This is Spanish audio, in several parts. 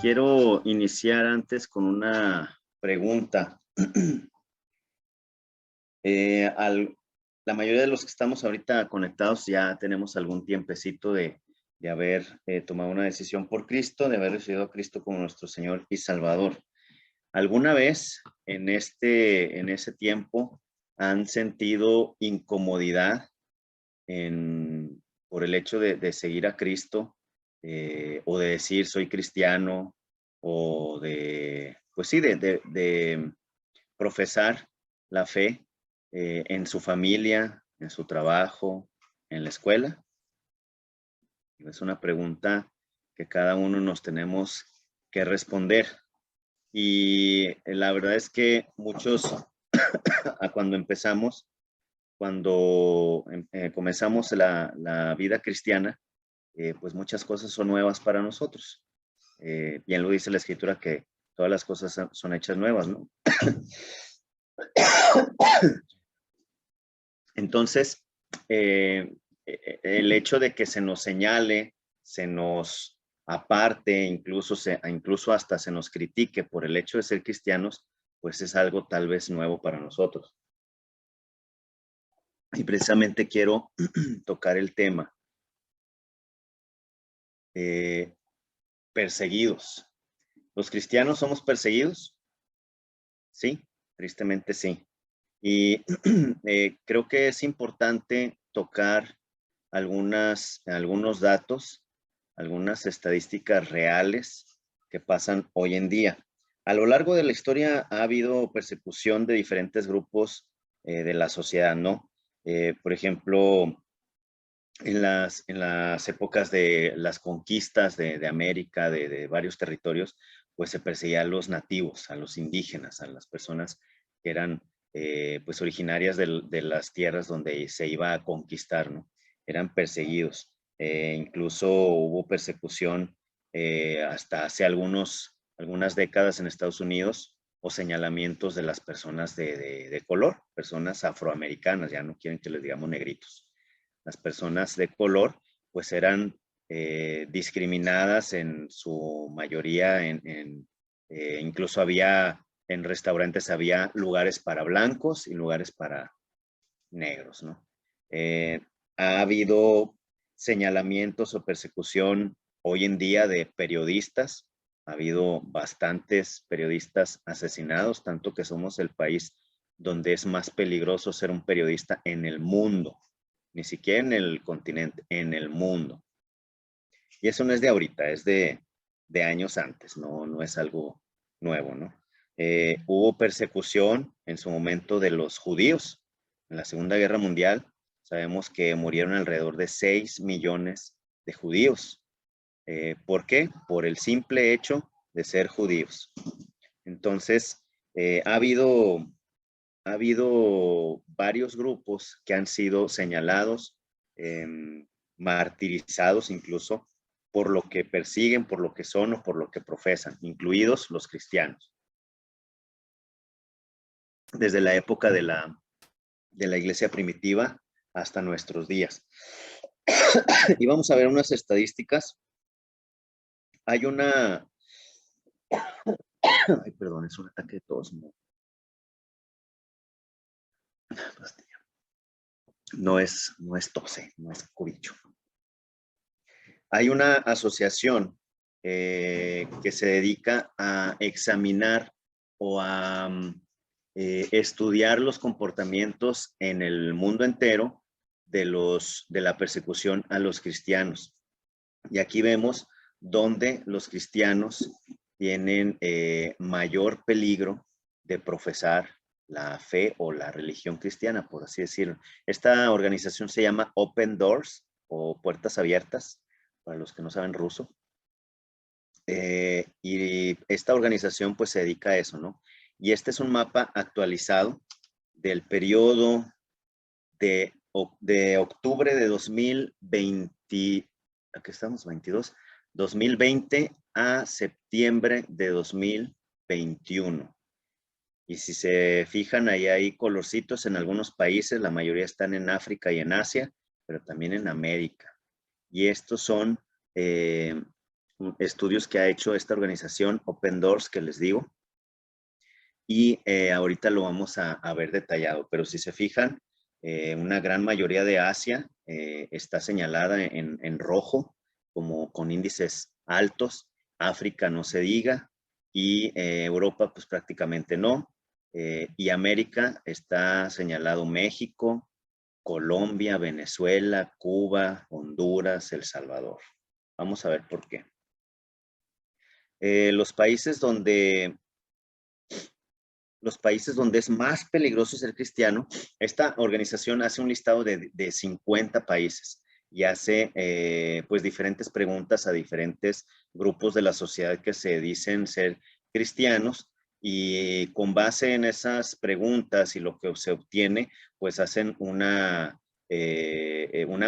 quiero iniciar antes con una pregunta. La mayoría de los que estamos ahorita conectados ya tenemos algún tiempecito de haber tomado una decisión por Cristo, de haber recibido a Cristo como nuestro Señor y Salvador. ¿Alguna vez en ese tiempo han sentido incomodidad por el hecho de seguir a Cristo, o de decir soy cristiano, o pues sí, de profesar la fe en su familia, en su trabajo, en la escuela? Es una pregunta que cada uno nos tenemos que responder. Y la verdad es que muchos, cuando comenzamos la vida cristiana, pues muchas cosas son nuevas para nosotros. Bien lo dice la Escritura, que todas las cosas son hechas nuevas, ¿no? Entonces, el hecho de que se nos señale, se nos aparte, incluso hasta se nos critique por el hecho de ser cristianos, pues es algo tal vez nuevo para nosotros. Y precisamente quiero tocar el tema. Perseguidos. ¿Los cristianos somos perseguidos? Sí, tristemente sí. Y creo que es importante tocar algunos datos, algunas estadísticas reales que pasan hoy en día. A lo largo de la historia ha habido persecución de diferentes grupos de la sociedad, ¿no? Por ejemplo, en las épocas de las conquistas de América, de varios territorios, pues se perseguía a los nativos, a los indígenas, a las personas que eran pues originarias de las tierras donde se iba a conquistar, ¿no? Eran perseguidos. Incluso hubo persecución hasta hace algunas décadas en Estados Unidos, o señalamientos de las personas de color, personas afroamericanas, ya no quieren que les digamos negritos. Las personas de color pues eran discriminadas en su mayoría, incluso en restaurantes había lugares para blancos y lugares para negros, ¿no? Ha habido señalamientos o persecución hoy en día de periodistas. Ha habido bastantes periodistas asesinados, tanto que somos el país donde es más peligroso ser un periodista en el mundo. Ni siquiera en el continente, en el mundo. Y eso no es de ahorita, es de años antes, no es algo nuevo, ¿no? Hubo persecución en su momento de los judíos. En la Segunda Guerra Mundial sabemos que murieron alrededor de 6 millones de judíos. ¿Por qué? Por el simple hecho de ser judíos. Entonces, ha habido varios grupos que han sido señalados, martirizados incluso, por lo que persiguen, por lo que son o por lo que profesan, incluidos los cristianos. Desde la época de la iglesia primitiva hasta nuestros días. Y vamos a ver unas estadísticas. Hay una... Ay, perdón, es un ataque de tos, ¿no? No es tose, no es cobicho. Hay una asociación que se dedica a examinar o a estudiar los comportamientos en el mundo entero de la persecución a los cristianos. Y aquí vemos donde los cristianos tienen mayor peligro de profesar la fe o la religión cristiana, por así decirlo. Esta organización se llama Open Doors, o Puertas Abiertas, para los que no saben ruso. Y esta organización pues se dedica a eso, ¿no? Y este es un mapa actualizado del periodo de octubre de 2020, aquí estamos, 2020 a septiembre de 2021. Y si se fijan, ahí hay colorcitos en algunos países, la mayoría están en África y en Asia, pero también en América. Y estos son estudios que ha hecho esta organización Open Doors, que les digo, y ahorita lo vamos a ver detallado, pero si se fijan, una gran mayoría de Asia está señalada en rojo, como con índices altos. África no se diga, y Europa pues prácticamente no. Y América está señalado México, Colombia, Venezuela, Cuba, Honduras, El Salvador. Vamos a ver por qué. Los países donde es más peligroso ser cristiano, esta organización hace un listado de 50 países y hace pues diferentes preguntas a diferentes grupos de la sociedad que se dicen ser cristianos, y con base en esas preguntas y lo que se obtiene, pues hacen una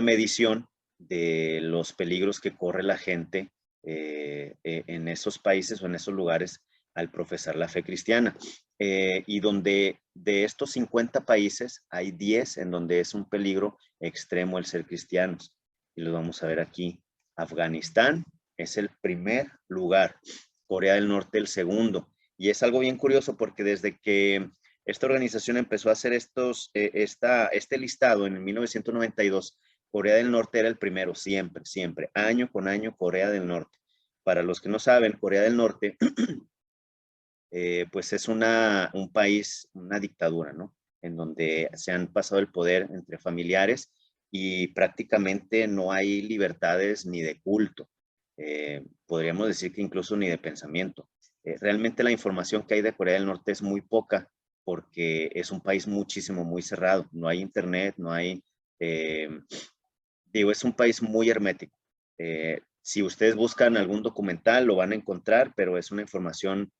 medición de los peligros que corre la gente en esos países o en esos lugares al profesar la fe cristiana. Y donde de estos 50 países hay 10 en donde es un peligro extremo el ser cristianos. Y lo vamos a ver aquí. Afganistán es el primer lugar, Corea del Norte el segundo. Y es algo bien curioso porque desde que esta organización empezó a hacer este listado en 1992, Corea del Norte era el primero, siempre, siempre, año con año, Corea del Norte. Para los que no saben, Corea del Norte pues es un país, una dictadura, ¿no? En donde se han pasado el poder entre familiares y prácticamente no hay libertades ni de culto. Podríamos decir que incluso ni de pensamiento. Realmente la información que hay de Corea del Norte es muy poca porque es un país muchísimo, muy cerrado. No hay internet, no hay... digo, es un país muy hermético. Si ustedes buscan algún documental, lo van a encontrar, pero es una información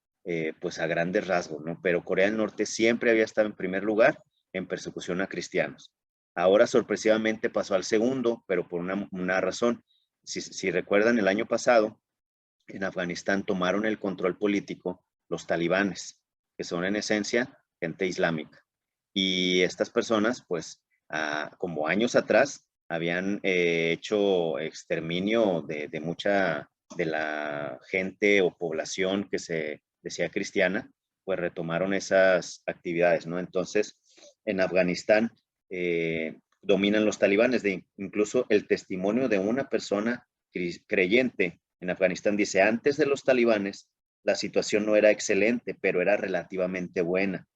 pues a grandes rasgos, ¿no? Pero Corea del Norte siempre había estado en primer lugar en persecución a cristianos. Ahora sorpresivamente pasó al segundo, pero por una razón. Si recuerdan, el año pasado en Afganistán tomaron el control político los talibanes, que son en esencia gente islámica. Y estas personas, pues, como años atrás, habían hecho exterminio de mucha de la gente o población que se decía cristiana, pues retomaron esas actividades, ¿no? Entonces, en Afganistán dominan los talibanes. Incluso el testimonio de una persona creyente en Afganistán dice: antes de los talibanes, la situación no era excelente, pero era relativamente buena.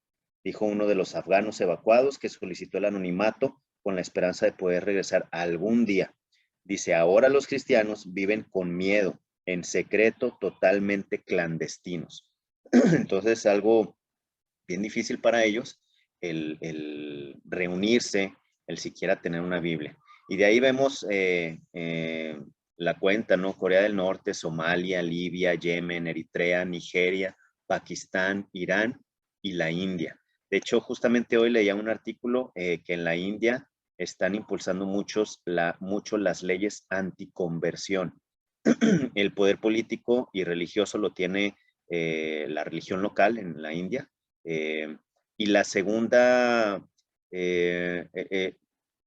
Dijo uno de los afganos evacuados que solicitó el anonimato con la esperanza de poder regresar algún día. Dice: ahora los cristianos viven con miedo, en secreto, totalmente clandestinos. Entonces es algo bien difícil para ellos el reunirse, el siquiera tener una Biblia. Y de ahí vemos la cuenta, ¿no? Corea del Norte, Somalia, Libia, Yemen, Eritrea, Nigeria, Pakistán, Irán y la India. De hecho, justamente hoy leía un artículo que en la India están impulsando mucho las leyes anticonversión. El poder político y religioso lo tiene la religión local en la India. Y la segunda,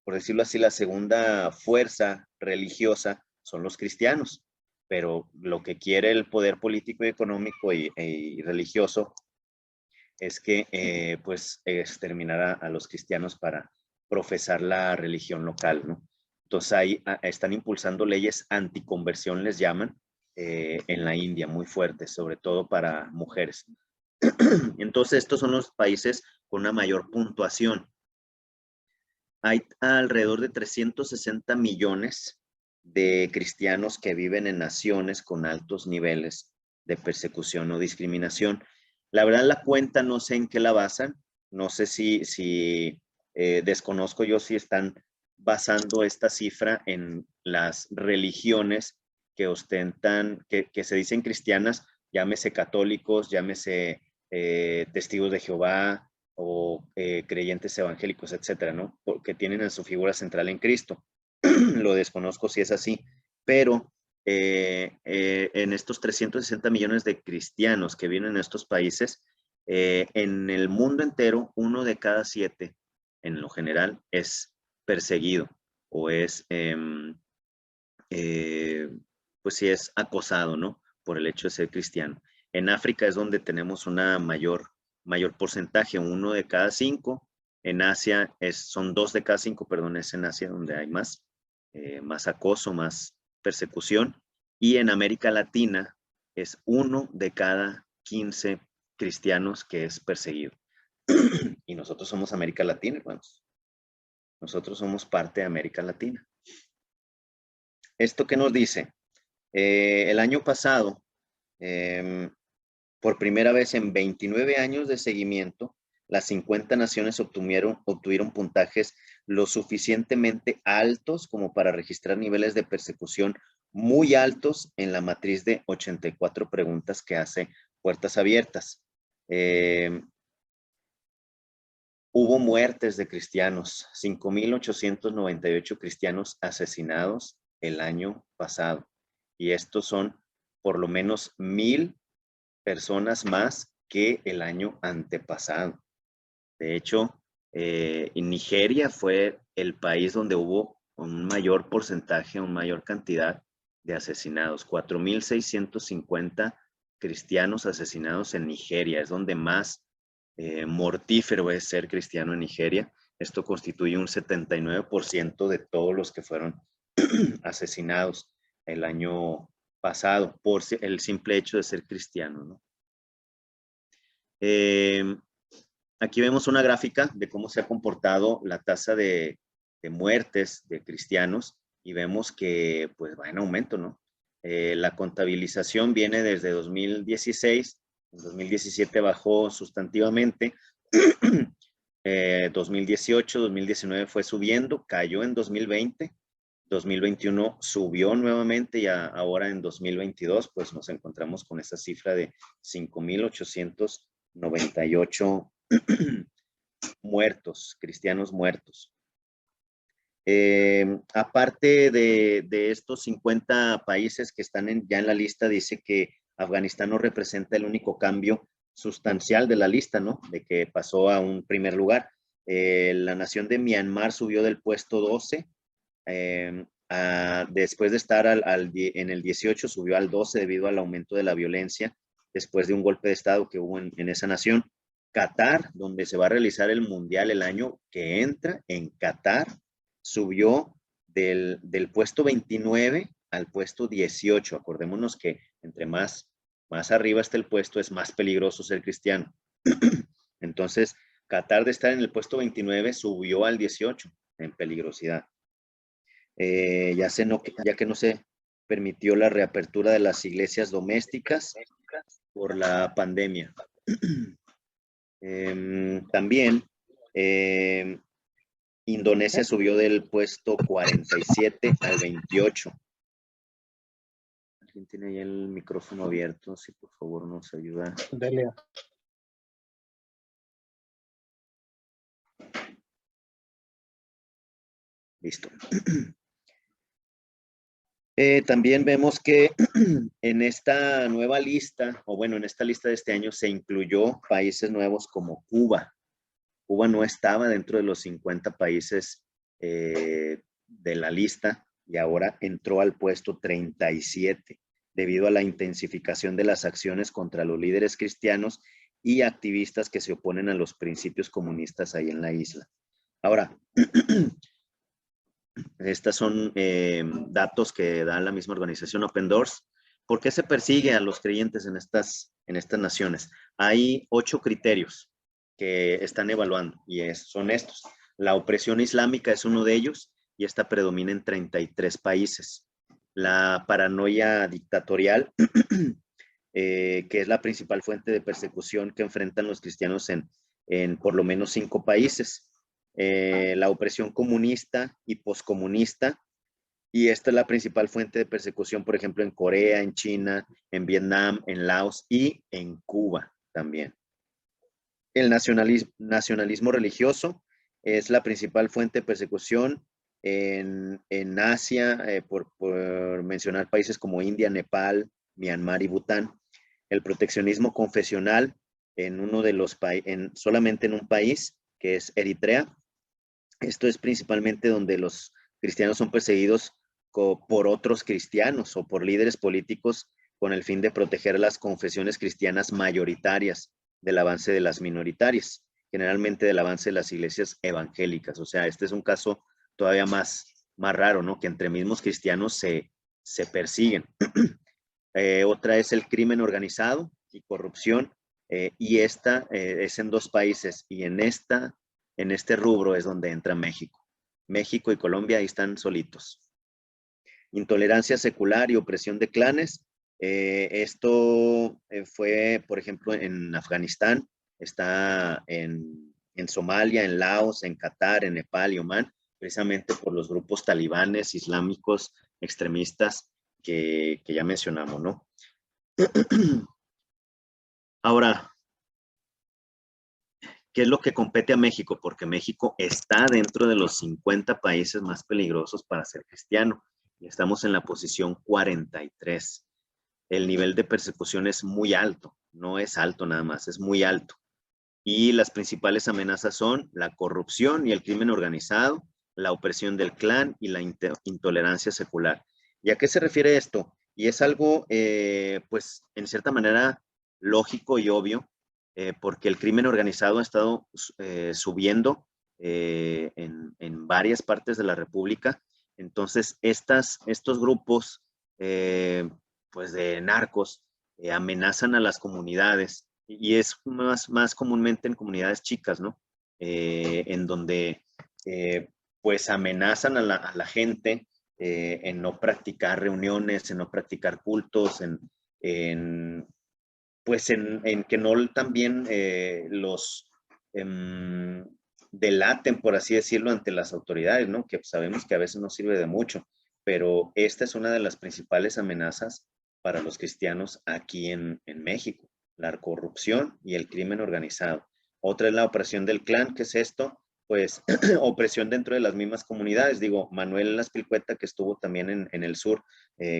por decirlo así, la segunda fuerza religiosa son los cristianos. Pero lo que quiere el poder político y económico y religioso es que pues exterminar a los cristianos para profesar la religión local, ¿no? Entonces ahí están impulsando leyes anticonversión, les llaman, en la India, muy fuertes, sobre todo para mujeres. Entonces estos son los países con una mayor puntuación. Hay alrededor de 360 millones de cristianos que viven en naciones con altos niveles de persecución o discriminación. La verdad, la cuenta no sé en qué la basan, no sé si desconozco yo si están basando esta cifra en las religiones que ostentan, que se dicen cristianas, llámese católicos, llámese testigos de Jehová o creyentes evangélicos, etcétera, ¿no? Porque tienen en su figura central en Cristo. Lo desconozco si es así, pero en estos 360 millones de cristianos que viven en estos países, en el mundo entero, 1 de cada 7, en lo general, es perseguido o es, pues sí es acosado, ¿no? Por el hecho de ser cristiano. En África es donde tenemos una mayor porcentaje, 1 de cada 5. En Asia son 2 de cada 5, perdón, es en Asia donde hay más acoso, más persecución. Y en América Latina es 1 de cada 15 cristianos que es perseguido. Y nosotros somos América Latina, hermanos. Nosotros somos parte de América Latina. ¿Esto qué nos dice? El año pasado, por primera vez en 29 años de seguimiento, las 50 naciones obtuvieron puntajes lo suficientemente altos como para registrar niveles de persecución muy altos en la matriz de 84 preguntas que hace Puertas Abiertas. Hubo muertes de cristianos, 5,898 cristianos asesinados el año pasado. Y estos son por lo menos 1,000 personas más que el año antepasado. De hecho, en Nigeria fue el país donde hubo un mayor porcentaje, una mayor cantidad de asesinados. 4,650 cristianos asesinados en Nigeria. Es donde más mortífero es ser cristiano en Nigeria. Esto constituye un 79% de todos los que fueron asesinados el año pasado por el simple hecho de ser cristiano, ¿no? Aquí vemos una gráfica de cómo se ha comportado la tasa de muertes de cristianos y vemos que pues va en aumento, ¿no? La contabilización viene desde 2016, en 2017 bajó sustantivamente, 2018, 2019 fue subiendo, cayó en 2020, 2021 subió nuevamente y ahora en 2022 pues nos encontramos con esa cifra de 5,898 muertos, cristianos muertos. Aparte de estos 50 países que están ya en la lista, dice que Afganistán no representa el único cambio sustancial de la lista, ¿no? De que pasó a un primer lugar. La nación de Myanmar subió del puesto 12, después de estar en el 18, subió al 12 debido al aumento de la violencia después de un golpe de estado que hubo en esa nación. Qatar, donde se va a realizar el mundial el año que entra, en Qatar, subió del puesto 29 al puesto 18. Acordémonos que entre más arriba está el puesto, es más peligroso ser cristiano. Entonces, Qatar, de estar en el puesto 29, subió al 18 en peligrosidad. Ya que no se permitió la reapertura de las iglesias domésticas por la pandemia. También Indonesia subió del puesto 47 al 28. ¿Alguien tiene ahí el micrófono abierto? Si por favor nos ayuda. Delia. Listo. También vemos que en esta nueva lista, o bueno, en esta lista de este año se incluyó países nuevos como Cuba. Cuba no estaba dentro de los 50 países de la lista y ahora entró al puesto 37 debido a la intensificación de las acciones contra los líderes cristianos y activistas que se oponen a los principios comunistas ahí en la isla. Ahora, estas son datos que da la misma organización Open Doors. ¿Por qué se persigue a los creyentes en estas naciones? Hay 8 criterios que están evaluando y son estos. La opresión islámica es uno de ellos y esta predomina en 33 países. La paranoia dictatorial, que es la principal fuente de persecución que enfrentan los cristianos en por lo menos 5 países. La opresión comunista y poscomunista, y esta es la principal fuente de persecución, por ejemplo, en Corea, en China, en Vietnam, en Laos y en Cuba también. El nacionalismo religioso es la principal fuente de persecución en Asia, por mencionar países como India, Nepal, Myanmar y Bután. El proteccionismo confesional solamente en un país, que es Eritrea. Esto es principalmente donde los cristianos son perseguidos por otros cristianos o por líderes políticos con el fin de proteger las confesiones cristianas mayoritarias del avance de las minoritarias, generalmente del avance de las iglesias evangélicas. O sea, este es un caso todavía más raro, ¿no? Que entre mismos cristianos se persiguen. Otra es el crimen organizado y corrupción, y esta es en 2 países, y en este rubro es donde entra México. México y Colombia ahí están solitos. Intolerancia secular y opresión de clanes. Esto fue, por ejemplo, en Afganistán, está en Somalia, en Laos, en Qatar, en Nepal y Omán, precisamente por los grupos talibanes, islámicos, extremistas que ya mencionamos, ¿no? Ahora, ¿qué es lo que compete a México? Porque México está dentro de los 50 países más peligrosos para ser cristiano y estamos en la posición 43. El nivel de persecución es muy alto, no es alto nada más, es muy alto. Y las principales amenazas son la corrupción y el crimen organizado, la opresión del clan y la intolerancia secular. ¿Y a qué se refiere esto? Y es algo, pues, en cierta manera lógico y obvio, porque el crimen organizado ha estado subiendo en varias partes de la República. Entonces, estos grupos, pues, de narcos amenazan a las comunidades, y es más comúnmente en comunidades chicas, ¿no? En donde, pues, amenazan a la gente en no practicar reuniones, en no practicar cultos, pues en que no también los delaten, por así decirlo, ante las autoridades, ¿no? Que sabemos que a veces no sirve de mucho, pero esta es una de las principales amenazas para los cristianos aquí en México, la corrupción y el crimen organizado. Otra es la opresión del clan. ¿Qué es esto? Pues opresión dentro de las mismas comunidades. Digo, Manuel Aspilcueta, que estuvo también en el sur,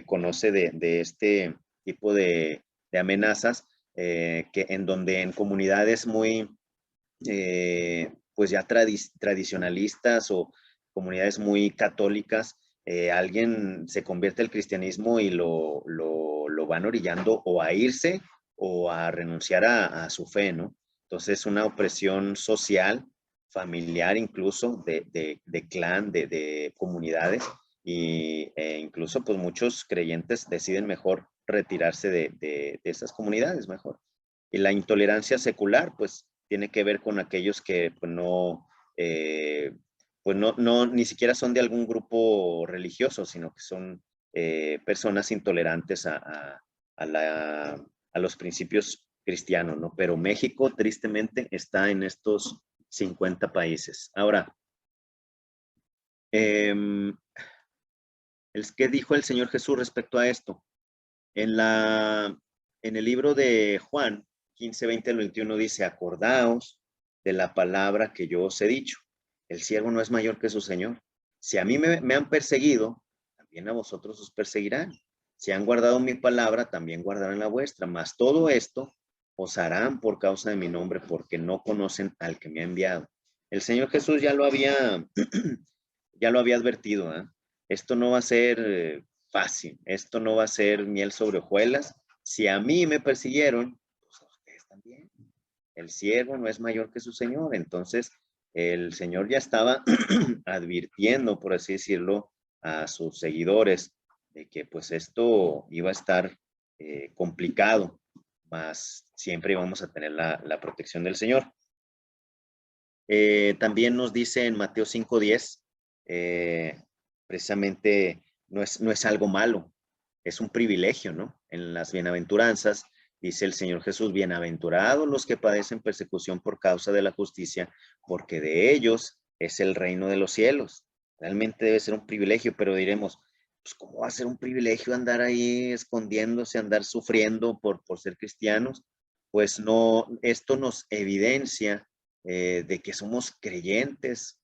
conoce de este tipo de amenazas, que en donde en comunidades muy, pues ya tradicionalistas o comunidades muy católicas, alguien se convierte al cristianismo y lo van orillando o a irse o a renunciar a su fe, ¿no? Entonces, una opresión social, familiar incluso, de clan, de comunidades, y incluso pues muchos creyentes deciden mejor retirarse de esas comunidades mejor. Y la intolerancia secular, pues tiene que ver con aquellos que pues no, ni siquiera son de algún grupo religioso, sino que son personas intolerantes a los principios cristianos, ¿no? Pero México, tristemente, está en estos 50 países. Ahora, ¿qué dijo el Señor Jesús respecto a esto? En el libro de Juan 15, 20 al 21 dice: acordaos de la palabra que yo os he dicho. El siervo no es mayor que su Señor. Si a mí me han perseguido, también a vosotros os perseguirán. Si han guardado mi palabra, también guardarán la vuestra. Mas todo esto os harán por causa de mi nombre, porque no conocen al que me ha enviado. El Señor Jesús ya lo había advertido, ¿eh? Esto no va a ser fácil, esto no va a ser miel sobre hojuelas. Si a mí me persiguieron, pues a ustedes también. El siervo no es mayor que su Señor. Entonces, el Señor ya estaba advirtiendo, por así decirlo, a sus seguidores de que pues esto iba a estar complicado, mas siempre íbamos a tener la protección del Señor. También nos dice en Mateo 5:10, precisamente no es algo malo, es un privilegio, ¿no? En las bienaventuranzas dice el Señor Jesús: bienaventurados los que padecen persecución por causa de la justicia, porque de ellos es el reino de los cielos. Realmente debe ser un privilegio, pero diremos, pues ¿cómo va a ser un privilegio andar ahí escondiéndose, andar sufriendo por ser cristianos? Pues no, esto nos evidencia de que somos creyentes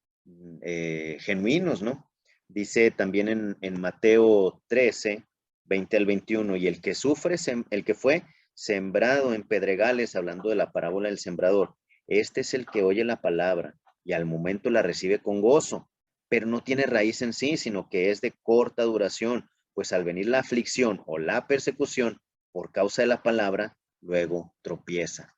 genuinos, ¿no? Dice también en Mateo 13, 20 al 21, y el que sufre, el que fue sembrado en pedregales, hablando de la parábola del sembrador, este es el que oye la palabra y al momento la recibe con gozo, pero no tiene raíz en sí, sino que es de corta duración, pues al venir la aflicción o la persecución por causa de la palabra, luego tropieza.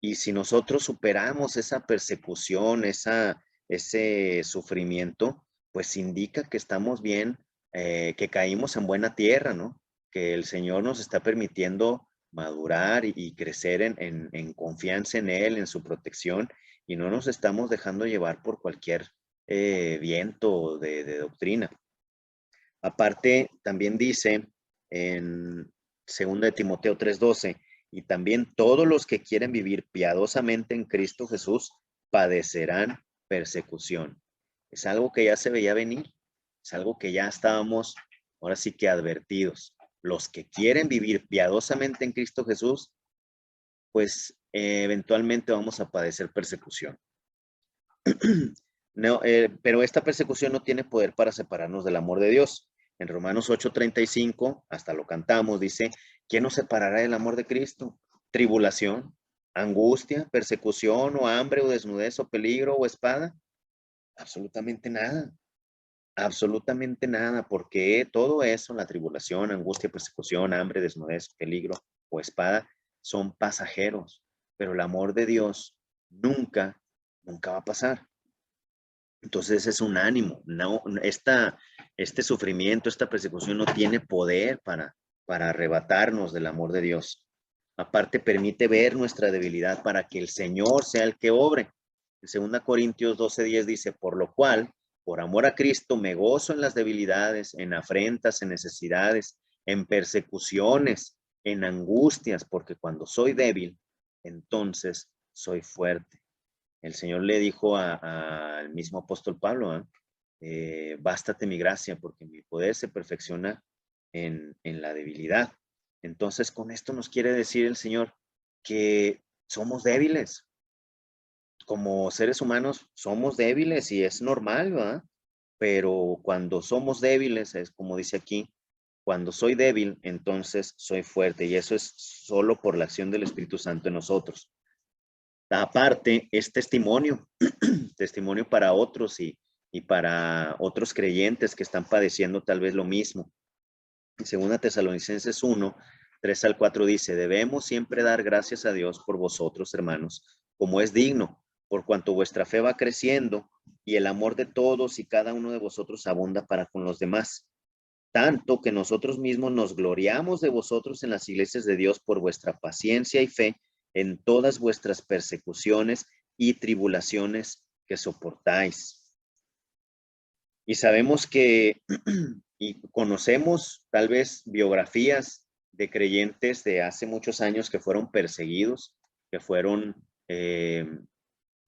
Y si nosotros superamos esa persecución, ese sufrimiento, pues indica que estamos bien, que caímos en buena tierra, ¿no? Que el Señor nos está permitiendo madurar y crecer en confianza en Él, en su protección, y no nos estamos dejando llevar por cualquier viento de doctrina. Aparte, también dice en 2 de Timoteo 3:12, y también todos los que quieren vivir piadosamente en Cristo Jesús padecerán persecución. Es algo que ya se veía venir, es algo que ya estábamos, ahora sí que advertidos. Los que quieren vivir piadosamente en Cristo Jesús, pues eventualmente vamos a padecer persecución. No, pero esta persecución no tiene poder para separarnos del amor de Dios. En Romanos 8:35, hasta lo cantamos, dice, ¿quién nos separará del amor de Cristo? ¿Tribulación, angustia, persecución o hambre o desnudez o peligro o espada? Absolutamente nada, absolutamente nada, porque todo eso, la tribulación, angustia, persecución, hambre, desnudez, peligro o espada, son pasajeros, pero el amor de Dios nunca, nunca va a pasar. Entonces es un ánimo, no, este sufrimiento, esta persecución no tiene poder para arrebatarnos del amor de Dios. Aparte permite ver nuestra debilidad para que el Señor sea el que obre. En 2 Corintios 12:10 dice, por lo cual, por amor a Cristo, me gozo en las debilidades, en afrentas, en necesidades, en persecuciones, en angustias, porque cuando soy débil, entonces soy fuerte. El Señor le dijo al mismo apóstol Pablo, bástate mi gracia, porque mi poder se perfecciona en la debilidad. Entonces, con esto nos quiere decir el Señor que somos débiles. Como seres humanos somos débiles y es normal, ¿verdad? Pero cuando somos débiles, es como dice aquí, cuando soy débil, entonces soy fuerte. Y eso es solo por la acción del Espíritu Santo en nosotros. Aparte, es testimonio, testimonio para otros y para otros creyentes que están padeciendo tal vez lo mismo. En 2 Tesalonicenses 1:3-4 dice, debemos siempre dar gracias a Dios por vosotros, hermanos, como es digno, por cuanto vuestra fe va creciendo y el amor de todos y cada uno de vosotros abunda para con los demás. Tanto que nosotros mismos nos gloriamos de vosotros en las iglesias de Dios por vuestra paciencia y fe en todas vuestras persecuciones y tribulaciones que soportáis. Y sabemos que, y conocemos tal vez biografías de creyentes de hace muchos años que fueron perseguidos, que fueron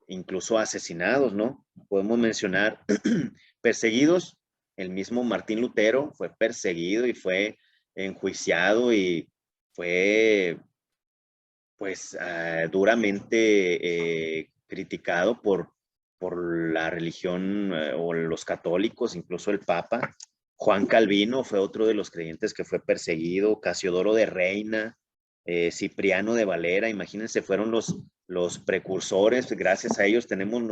incluso asesinados, ¿no? Podemos mencionar perseguidos. El mismo Martín Lutero fue perseguido y fue enjuiciado y fue, pues, duramente criticado por la religión o los católicos, incluso el Papa. Juan Calvino fue otro de los creyentes que fue perseguido, Casiodoro de Reina, Cipriano de Valera, imagínense, fueron los precursores, gracias a ellos tenemos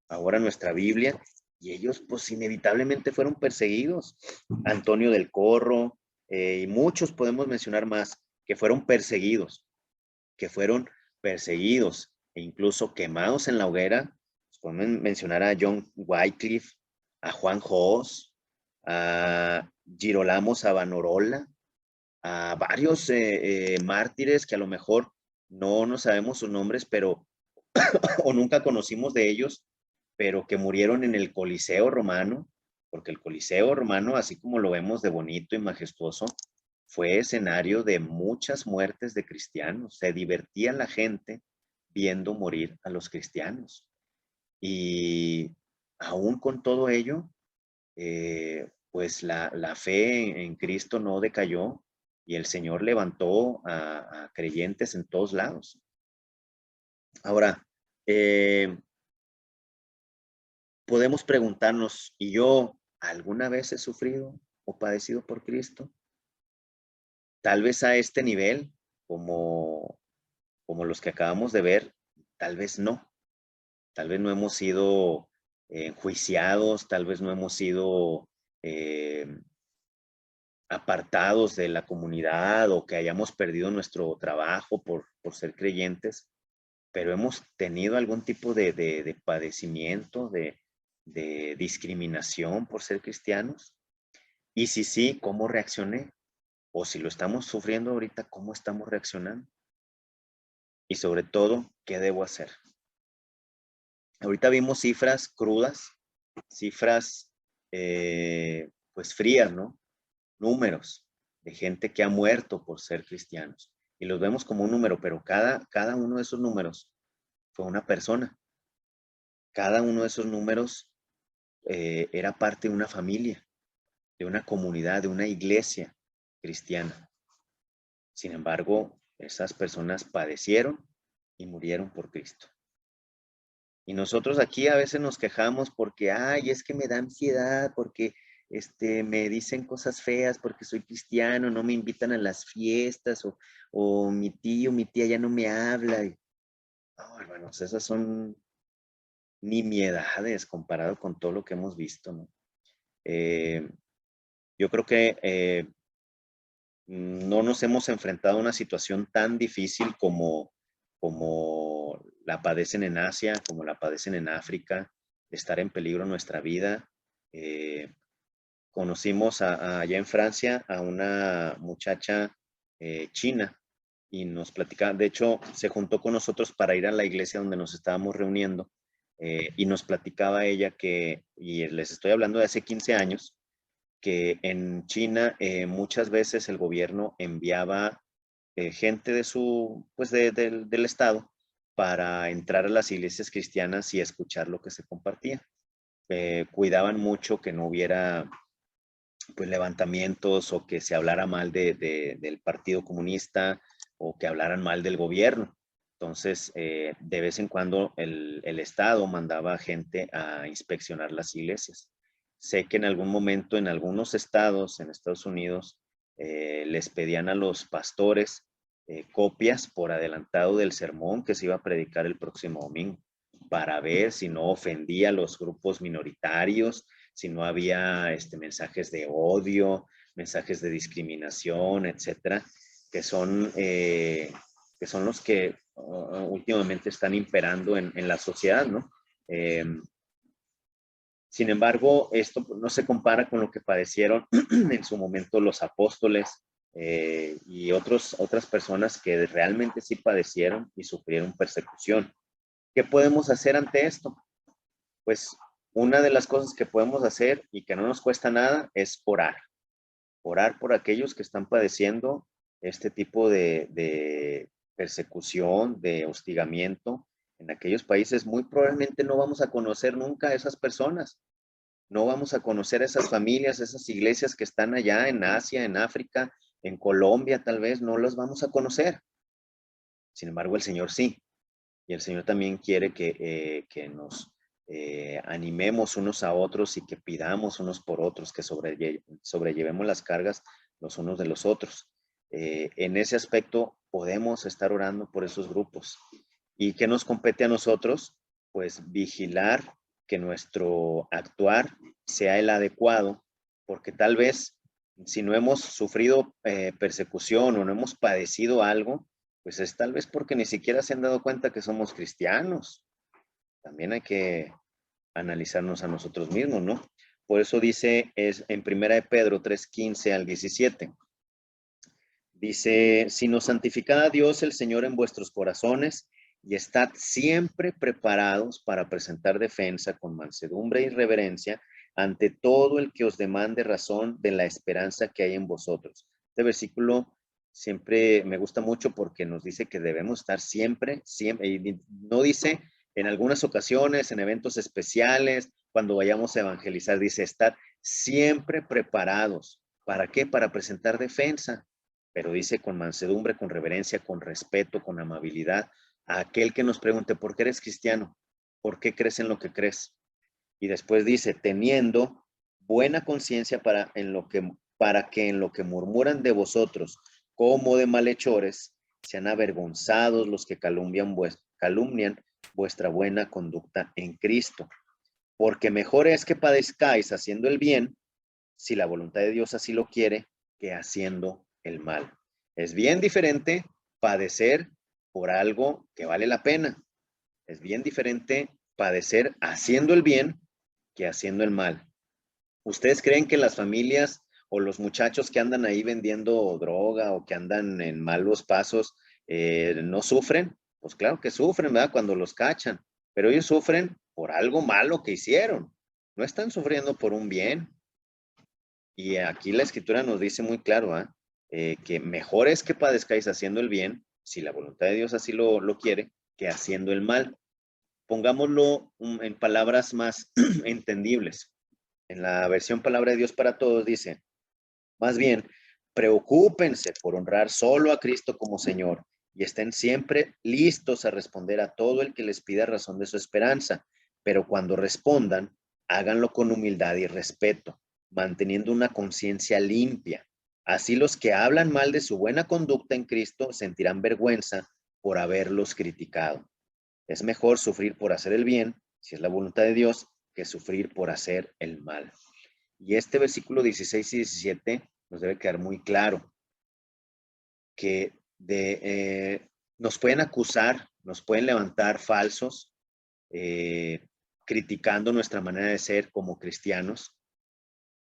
ahora nuestra Biblia, y ellos pues inevitablemente fueron perseguidos. Antonio del Corro, y muchos podemos mencionar más, que fueron perseguidos e incluso quemados en la hoguera. Podemos mencionar a John Wycliffe, a Juan Hus, a Girolamo Savonarola, a varios mártires que a lo mejor no sabemos sus nombres, pero o nunca conocimos de ellos, pero que murieron en el Coliseo romano, porque el Coliseo romano, así como lo vemos de bonito y majestuoso, fue escenario de muchas muertes de cristianos. Se divertía la gente viendo morir a los cristianos. Y aún con todo ello, pues la fe en Cristo no decayó y el Señor levantó a creyentes en todos lados. Ahora, podemos preguntarnos, ¿y yo alguna vez he sufrido o padecido por Cristo? Tal vez a este nivel, como los que acabamos de ver, tal vez no. Tal vez no hemos sido enjuiciados, tal vez no hemos sido apartados de la comunidad o que hayamos perdido nuestro trabajo por ser creyentes, pero hemos tenido algún tipo de padecimiento, de discriminación por ser cristianos. Y si sí, ¿cómo reaccioné? O si lo estamos sufriendo ahorita, ¿cómo estamos reaccionando? Y sobre todo, ¿qué debo hacer? Ahorita vimos cifras crudas, cifras pues frías, ¿no? Números de gente que ha muerto por ser cristianos. Y los vemos como un número, pero cada uno de esos números fue una persona. Cada uno de esos números era parte de una familia, de una comunidad, de una iglesia cristiana. Sin embargo, esas personas padecieron y murieron por Cristo. Y nosotros aquí a veces nos quejamos porque, ay, es que me da ansiedad, porque me dicen cosas feas, porque soy cristiano, no me invitan a las fiestas, o mi tío, mi tía ya no me habla. Y, no, hermanos, esas son nimiedades comparado con todo lo que hemos visto, ¿no? Yo creo que no nos hemos enfrentado a una situación tan difícil como la padecen en Asia, como la padecen en África, de estar en peligro nuestra vida. Conocimos allá en Francia a una muchacha china y nos platicaba, de hecho se juntó con nosotros para ir a la iglesia donde nos estábamos reuniendo y nos platicaba ella que, y les estoy hablando de hace 15 años, que en China muchas veces el gobierno enviaba gente de pues del estado para entrar a las iglesias cristianas y escuchar lo que se compartía. Cuidaban mucho que no hubiera pues levantamientos o que se hablara mal del Partido Comunista o que hablaran mal del gobierno. Entonces, de vez en cuando el Estado mandaba gente a inspeccionar las iglesias. Sé que en algún momento en algunos estados, en Estados Unidos, les pedían a los pastores copias por adelantado del sermón que se iba a predicar el próximo domingo para ver si no ofendía a los grupos minoritarios, si no había mensajes de odio, mensajes de discriminación, etcétera, que son los que últimamente están imperando en la sociedad, ¿no? Sin embargo, esto no se compara con lo que padecieron en su momento los apóstoles y otras personas que realmente sí padecieron y sufrieron persecución. ¿Qué podemos hacer ante esto? Pues una de las cosas que podemos hacer y que no nos cuesta nada es orar. Orar por aquellos que están padeciendo este tipo de persecución, de hostigamiento. En aquellos países muy probablemente no vamos a conocer nunca a esas personas. No vamos a conocer a esas familias, esas iglesias que están allá en Asia, en África, en Colombia tal vez, no las vamos a conocer. Sin embargo, el Señor sí. Y el Señor también quiere que nos animemos unos a otros y que pidamos unos por otros, que sobrellevemos las cargas los unos de los otros. En ese aspecto podemos estar orando por esos grupos. ¿Y qué nos compete a nosotros? Pues vigilar que nuestro actuar sea el adecuado, porque tal vez si no hemos sufrido persecución o no hemos padecido algo, pues es tal vez porque ni siquiera se han dado cuenta que somos cristianos. También hay que analizarnos a nosotros mismos, ¿no? Por eso dice en 1 de Pedro 3:15 al 17. Dice, sino santificad a Dios el Señor en vuestros corazones y estad siempre preparados para presentar defensa con mansedumbre y reverencia ante todo el que os demande razón de la esperanza que hay en vosotros. Este versículo siempre me gusta mucho porque nos dice que debemos estar siempre, y no dice en algunas ocasiones, en eventos especiales, cuando vayamos a evangelizar, dice estar siempre preparados. ¿Para qué? Para presentar defensa, pero dice con mansedumbre, con reverencia, con respeto, con amabilidad, a aquel que nos pregunte, ¿por qué eres cristiano? ¿Por qué crees en lo que crees? Y después dice, teniendo buena conciencia para que en lo que murmuran de vosotros como de malhechores, sean avergonzados los que calumnian vuestra buena conducta en Cristo. porque mejor es que padezcáis haciendo el bien, si la voluntad de Dios así lo quiere, que haciendo el mal. Es bien diferente padecer por algo que vale la pena. Es bien diferente padecer haciendo el bien que haciendo el mal. ¿Ustedes creen que las familias o los muchachos que andan ahí vendiendo droga o que andan en malos pasos no sufren? Pues claro que sufren, ¿verdad? Cuando los cachan, pero ellos sufren por algo malo que hicieron. No están sufriendo por un bien. Y aquí la escritura nos dice muy claro, ¿eh? Que mejor es que padezcáis haciendo el bien, si la voluntad de Dios así lo quiere, que haciendo el mal. Pongámoslo en palabras más entendibles. En la versión Palabra de Dios para Todos dice, más bien, preocúpense por honrar solo a Cristo como Señor y estén siempre listos a responder a todo el que les pida razón de su esperanza, pero cuando respondan, háganlo con humildad y respeto, manteniendo una conciencia limpia. Así los que hablan mal de su buena conducta en Cristo sentirán vergüenza por haberlos criticado. Es mejor sufrir por hacer el bien, si es la voluntad de Dios, que sufrir por hacer el mal. Y este versículo 16 y 17 nos debe quedar muy claro que nos pueden acusar, nos pueden levantar falsos, criticando nuestra manera de ser como cristianos,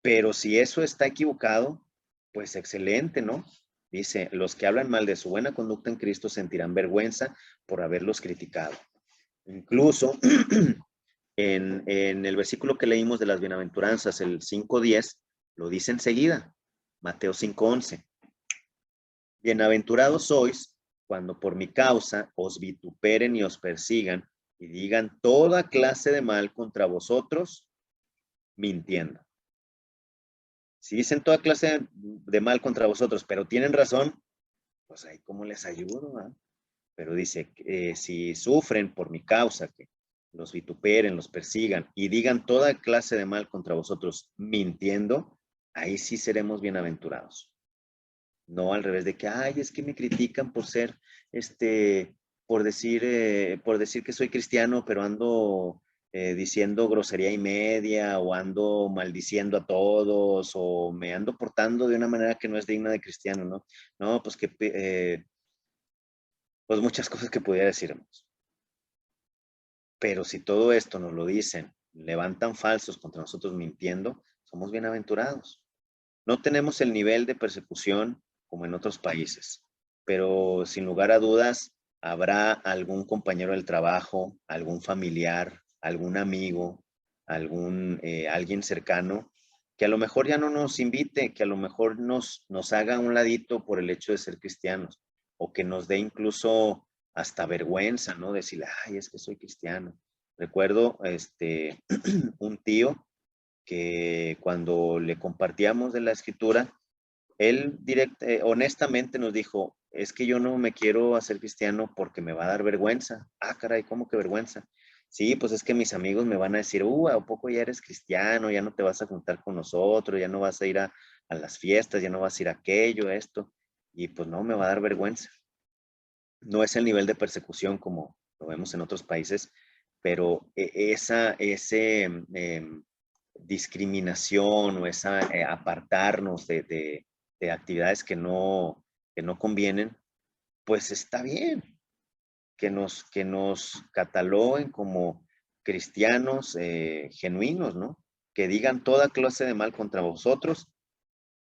pero si eso está equivocado, pues excelente, ¿no? Dice, los que hablan mal de su buena conducta en Cristo sentirán vergüenza por haberlos criticado. Incluso en el versículo que leímos de las bienaventuranzas, el 5:10, lo dice enseguida, Mateo 5:11. Bienaventurados sois cuando por mi causa os vituperen y os persigan y digan toda clase de mal contra vosotros, mintiendo. Si dicen toda clase de mal contra vosotros, pero tienen razón, pues ahí cómo les ayudo, ¿eh? Pero dice, si sufren por mi causa, que los vituperen, los persigan y digan toda clase de mal contra vosotros mintiendo, ahí sí seremos bienaventurados. No al revés de que, ay, es que me critican por ser, por decir que soy cristiano, pero ando diciendo grosería y media, o ando maldiciendo a todos, o me ando portando de una manera que no es digna de cristiano, ¿no? No, pues que, pues muchas cosas que pudiera decirnos. Pero si todo esto nos lo dicen, levantan falsos contra nosotros mintiendo, somos bienaventurados. No tenemos el nivel de persecución como en otros países, pero sin lugar a dudas habrá algún compañero del trabajo, algún familiar, algún amigo, alguien cercano que a lo mejor ya no nos invite, que a lo mejor nos haga un ladito por el hecho de ser cristianos, o que nos dé incluso hasta vergüenza, ¿no? Decirle, ay, es que soy cristiano. Recuerdo un tío que cuando le compartíamos de la escritura, él honestamente nos dijo, es que yo no me quiero hacer cristiano porque me va a dar vergüenza. Ah, caray, ¿cómo que vergüenza? Sí, pues es que mis amigos me van a decir, ¿a poco ya eres cristiano? Ya no te vas a juntar con nosotros, ya no vas a ir a las fiestas, ya no vas a ir a aquello, esto. Y pues no, me va a dar vergüenza. No es el nivel de persecución como lo vemos en otros países, pero ese discriminación o esa apartarnos de actividades que no convienen, pues está bien que nos cataloguen como cristianos genuinos, ¿no? Que digan toda clase de mal contra vosotros,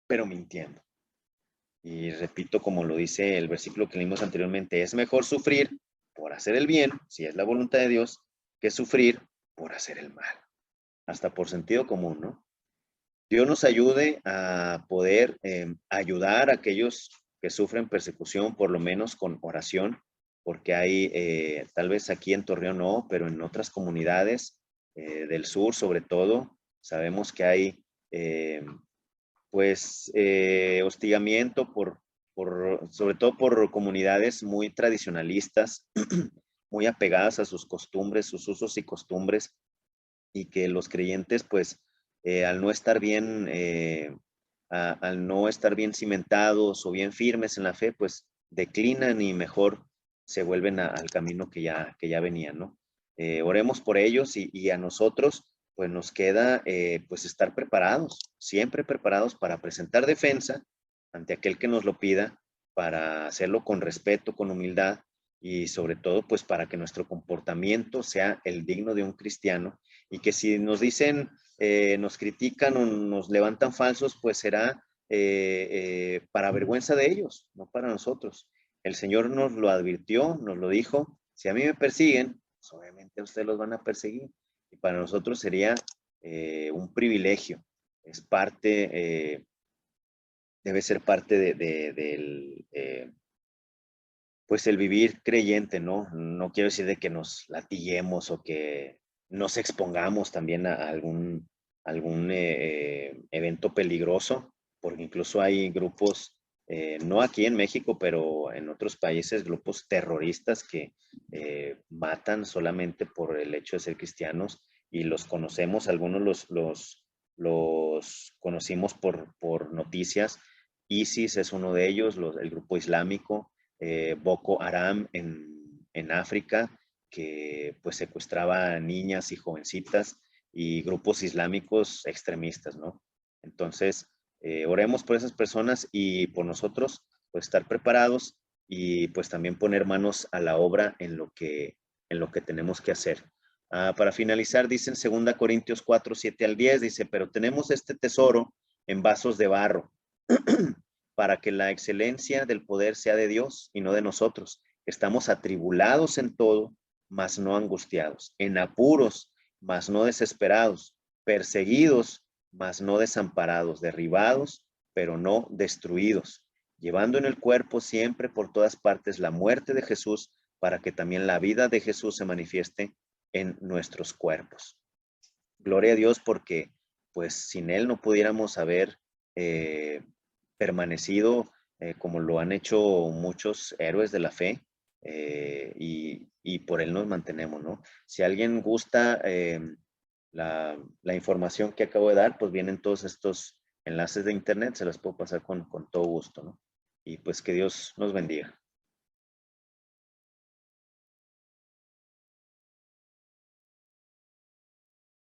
pero mintiendo. Y repito, como lo dice el versículo que leímos anteriormente, es mejor sufrir por hacer el bien, si es la voluntad de Dios, que sufrir por hacer el mal. Hasta por sentido común, ¿no? Dios nos ayude a poder ayudar a aquellos que sufren persecución, por lo menos con oración, porque hay, tal vez aquí en Torreón no, pero en otras comunidades del sur sobre todo, sabemos que hay hostigamiento sobre todo por comunidades muy tradicionalistas, muy apegadas a sus costumbres, sus usos y costumbres, y que los creyentes, pues, al no estar bien, al no estar bien cimentados o bien firmes en la fe, pues declinan y mejor se vuelven al camino que ya venían, ¿no? Oremos por ellos y a nosotros, pues nos queda pues estar preparados, siempre preparados para presentar defensa ante aquel que nos lo pida, para hacerlo con respeto, con humildad y sobre todo pues para que nuestro comportamiento sea el digno de un cristiano y que si nos dicen, nos critican o nos levantan falsos, pues será para vergüenza de ellos, no para nosotros. El Señor nos lo advirtió, nos lo dijo, si a mí me persiguen, pues obviamente a ustedes los van a perseguir y para nosotros sería un privilegio, es parte, debe ser parte del, pues el vivir creyente, ¿no? No quiero decir de que nos latiguemos o que nos expongamos también a algún evento peligroso, porque incluso hay grupos, no aquí en México, pero en otros países, grupos terroristas que matan solamente por el hecho de ser cristianos y los conocemos, algunos los conocimos por noticias. ISIS es uno de ellos, el grupo islámico, Boko Haram en África, que pues secuestraba a niñas y jovencitas y grupos islámicos extremistas, ¿no? Entonces, oremos por esas personas y por nosotros, pues estar preparados y pues también poner manos a la obra en lo que tenemos que hacer. Para finalizar, dice en 2 Corintios 4, 7 al 10, dice, pero tenemos este tesoro en vasos de barro, para que la excelencia del poder sea de Dios y no de nosotros. Estamos atribulados en todo, mas no angustiados, en apuros, mas no desesperados, perseguidos, mas no desamparados, derribados, pero no destruidos, llevando en el cuerpo siempre por todas partes la muerte de Jesús, para que también la vida de Jesús se manifieste en nuestros cuerpos. Gloria a Dios porque pues sin Él no pudiéramos haber permanecido como lo han hecho muchos héroes de la fe y por Él nos mantenemos, ¿no? Si alguien gusta la información que acabo de dar, pues vienen todos estos enlaces de internet, se las puedo pasar con todo gusto, ¿no? Y pues que Dios nos bendiga.